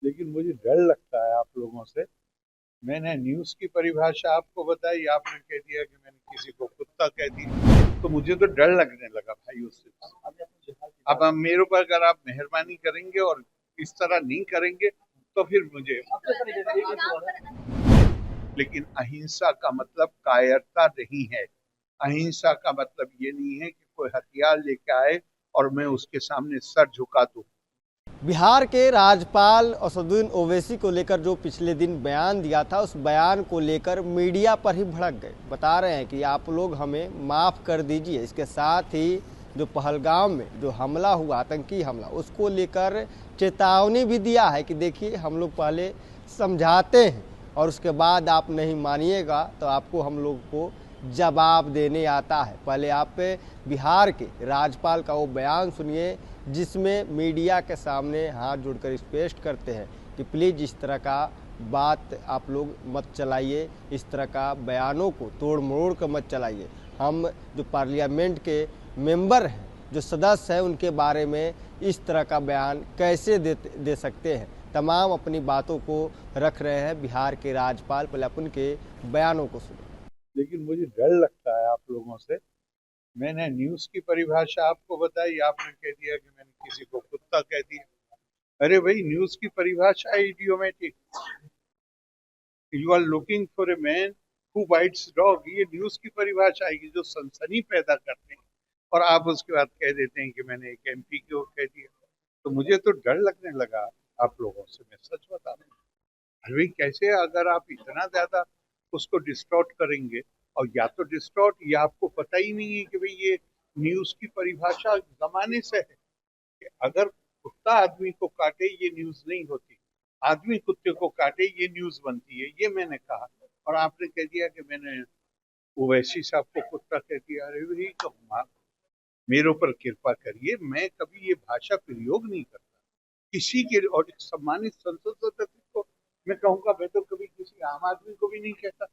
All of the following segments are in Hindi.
लेकिन मुझे डर लगता है आप लोगों से। मैंने न्यूज की परिभाषा आपको बताई, आपने कह दिया कि मैंने किसी को कुत्ता कह दिया, तो मुझे तो डर लगने लगा भाई उससे। अब हम मेरे ऊपर अगर आप मेहरबानी करेंगे और इस तरह नहीं करेंगे तो फिर मुझे, लेकिन अहिंसा का मतलब कायरता नहीं है। अहिंसा का मतलब ये नहीं है कि कोई हथियार लेके आए और मैं उसके सामने सर झुका दूं। बिहार के राज्यपाल असदुद्दीन ओवैसी को लेकर जो पिछले दिन बयान दिया था, उस बयान को लेकर मीडिया पर ही भड़क गए। बता रहे हैं कि आप लोग हमें माफ़ कर दीजिए। इसके साथ ही जो पहलगाम में जो हमला हुआ, आतंकी हमला, उसको लेकर चेतावनी भी दिया है कि देखिए हम लोग पहले समझाते हैं और उसके बाद आप नहीं मानिएगा तो आपको हम लोग को जवाब देने आता है। पहले आप बिहार के राज्यपाल का वो बयान सुनिए जिसमें मीडिया के सामने हाथ जोड़कर स्पष्ट करते हैं कि प्लीज़ इस तरह का बात आप लोग मत चलाइए, इस तरह का बयानों को तोड़ मरोड़ कर मत चलाइए। हम जो पार्लियामेंट के मेंबर हैं, जो सदस्य हैं, उनके बारे में इस तरह का बयान कैसे दे सकते हैं। तमाम अपनी बातों को रख रहे हैं बिहार के राज्यपाल। पहले अपन के बयानों को सुनिए। लेकिन मुझे डर लगता है आप लोगों से। मैंने न्यूज की परिभाषा आपको बताई, आपने कह दिया कि मैंने किसी को कुत्ता कह दिया। अरे भाई, न्यूज की परिभाषा है idiomatic. You are looking for a man who bites dog, ये न्यूज की परिभाषा है कि जो सनसनी पैदा करते हैं, और आप उसके बाद कह देते हैं कि मैंने एक एमपी को कह दिया। तो मुझे तो डर लगने लगा आप लोगों से, मैं सच बता रहा हूँ। अरे कैसे, अगर आप इतना ज्यादा उसको डिस्टॉर्ट करेंगे, और या तो डिस्टॉर्ट या आपको पता ही नहीं है कि भाई ये न्यूज की परिभाषा जमाने से है कि अगर कुत्ता आदमी को काटे ये न्यूज नहीं होती, आदमी कुत्ते को काटे ये न्यूज बनती है, ये मैंने कहा। और आपने कह दिया कि मैंने ओवैसी साहब को कुत्ता कह दिया। अरे भाई, तो मेरे ऊपर कृपा करिए, मैं कभी ये भाषा प्रयोग नहीं करता किसी के, और एक सम्मानित संसद सदस्य को मैं कहूंगा, मैं तो कभी किसी आम आदमी को भी नहीं कहता।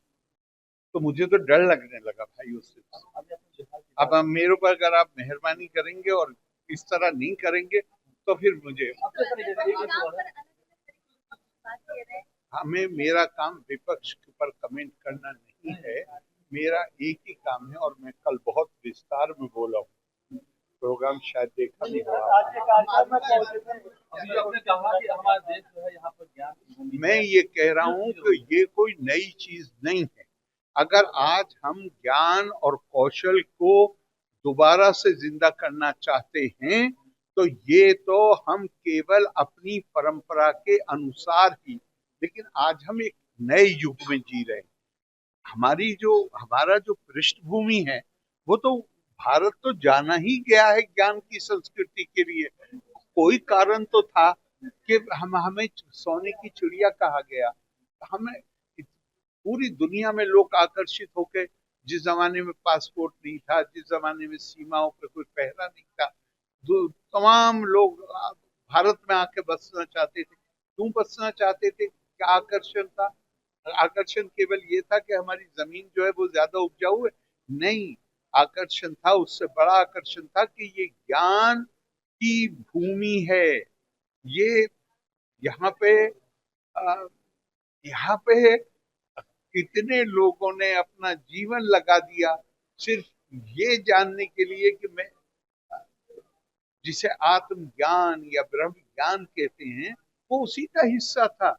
तो मुझे तो डर लगने लगा भाई उससे। अब हम मेरे ऊपर अगर आप मेहरबानी करेंगे और इस तरह नहीं करेंगे तो फिर मुझे, हमें, मेरा काम विपक्ष के ऊपर कमेंट करना नहीं है। मेरा एक ही काम है, और मैं कल बहुत विस्तार में बोला हूँ, प्रोग्राम शायद देखा नहीं होगा। मैं ये कह रहा हूँ कि ये कोई नई चीज नहीं है। अगर आज हम ज्ञान और कौशल को दोबारा से जिंदा करना चाहते हैं, तो ये तो हम केवल अपनी परंपरा के अनुसार ही, लेकिन आज हम एक नए युग में जी रहे हैं। हमारा जो पृष्ठभूमि है, वो तो, भारत तो जाना ही गया है ज्ञान की संस्कृति के लिए। कोई कारण तो था कि हमें सोने की चिड़िया कहा गया। हमें पूरी दुनिया में लोग आकर्षित होकर, जिस जमाने में पासपोर्ट नहीं था, जिस जमाने में सीमाओं पर कोई पहरा नहीं था, तमाम लोग भारत में आके बसना चाहते थे। क्यों बसना चाहते थे, क्या आकर्षण था? आकर्षण केवल ये था कि हमारी जमीन जो है वो ज्यादा उपजाऊ है? नहीं, आकर्षण था, उससे बड़ा आकर्षण था कि ये ज्ञान की भूमि है। ये यहाँ पे अ, यहाँ पे कितने लोगों ने अपना जीवन लगा दिया सिर्फ ये जानने के लिए कि मैं, जिसे आत्मज्ञान या ब्रह्म ज्ञान कहते हैं, वो उसी का हिस्सा था।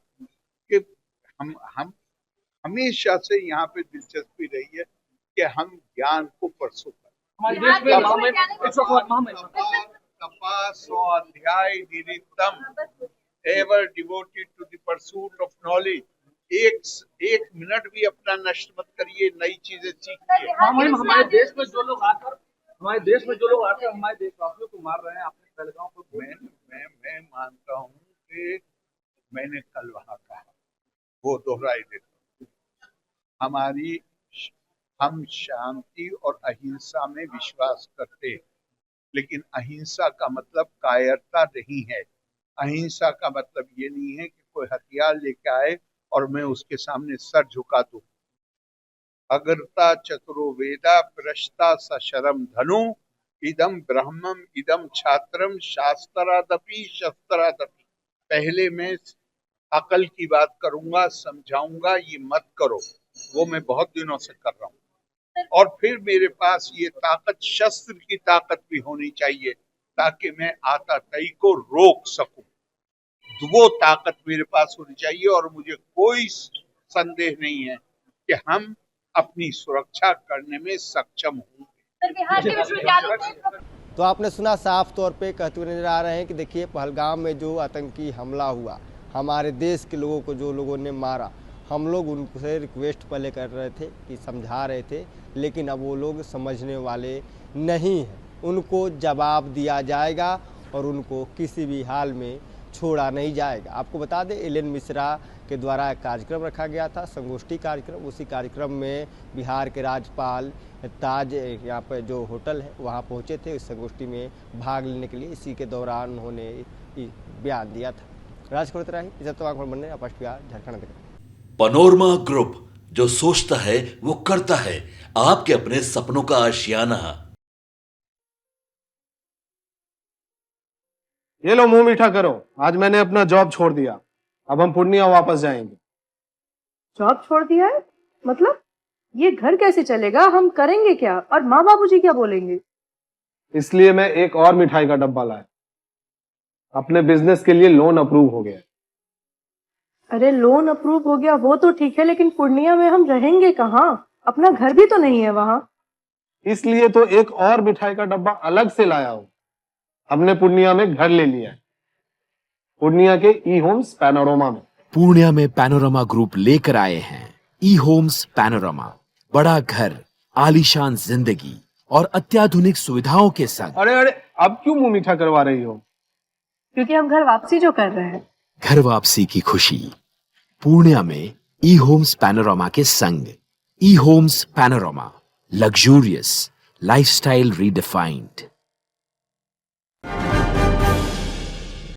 कि हम हमेशा से यहाँ पे दिलचस्पी रही है कि हम ज्ञान को परसों स्वाध्याय निरितम, ever devoted to the pursuit of knowledge. एक मिनट भी अपना नष्ट मत करिए, नई चीजें सीखिए। हमारे देश में जो लोग आकर हमारे देशवासियों को मार रहे हैं, आपने पहलगांव को, मैं मानता हूँ कि मैंने कल वहां कहा, वो दोहराई देता हूँ। हमारी हम शांति और अहिंसा में विश्वास करते हैं, लेकिन अहिंसा का मतलब कायरता नहीं है। अहिंसा का मतलब ये नहीं है कि कोई हथियार लेके आए और मैं उसके सामने सर झुका दूं। अगरता चतुरो वेदा प्रश्ता सशरम धनु, इदम ब्रह्मम इदम छात्रम शास्त्रादपि शस्त्रादपि। पहले मैं अकल की बात करूंगा, समझाऊंगा, ये मत करो, वो मैं बहुत दिनों से कर रहा हूँ। और फिर मेरे पास ये ताकत, शस्त्र की ताकत भी होनी चाहिए ताकि मैं आताताई को रोक सकूं। वो ताकत मेरे पास होनी चाहिए और मुझे कोई संदेह नहीं है कि हम अपनी सुरक्षा करने में सक्षम होंगे। तो आपने सुना, साफ तौर पे कहते हुए नजर आ रहे हैं कि देखिए पहलगाम में जो आतंकी हमला हुआ, हमारे देश के लोगों को जो लोगों ने मारा, हम लोग उनसे रिक्वेस्ट पहले कर रहे थे कि समझा रहे थे, लेकिन अब वो लोग समझने वाले नहीं हैं। उनको जवाब दिया जाएगा और उनको किसी भी हाल में छोड़ा नहीं जाएगा। आपको बता दें, एल एन मिश्रा के द्वारा एक कार्यक्रम रखा गया था, संगोष्ठी कार्यक्रम। उसी कार्यक्रम में बिहार के राज्यपाल ताज यहाँ पर जो होटल है वहाँ पहुँचे थे इस संगोष्ठी में भाग लेने के लिए। इसी के दौरान उन्होंने बयान दिया था। राजकोट राही इस बनने अपास्ट बिहार झारखंड। पैनोरमा ग्रुप, जो सोचता है वो करता है। आपके अपने सपनों का आशियाना। ये लो, मुंह मीठा करो। आज मैंने अपना जॉब छोड़ दिया, अब हम पूर्णिया वापस जाएंगे। जॉब छोड़ दिया है? मतलब ये घर कैसे चलेगा? हम करेंगे क्या? और माँ बाबूजी क्या बोलेंगे? इसलिए मैं एक और मिठाई का डब्बा लाया। अपने बिजनेस के लिए लोन अप्रूव हो गया। अरे लोन अप्रूव हो गया वो तो ठीक है, लेकिन पूर्णिया में हम रहेंगे कहाँ? अपना घर भी तो नहीं है वहाँ। इसलिए तो एक और मिठाई का डब्बा अलग से लाया हूँ। हमने पूर्णिया में घर ले लिया है, पूर्णिया के ई होम्स पैनोरमा में। पूर्णिया में पैनोरमा ग्रुप लेकर आए हैं ई होम्स पैनोरमा। बड़ा घर, आलीशान जिंदगी और अत्याधुनिक सुविधाओं के संग। अरे अरे, अब क्यों मुंह मीठा करवा रही हो? क्योंकि हम घर वापसी जो कर रहे हैं। घर वापसी की खुशी पूर्णिया में ई होम्स पैनोरमा के संग। E homes panorama, luxurious lifestyle redefined.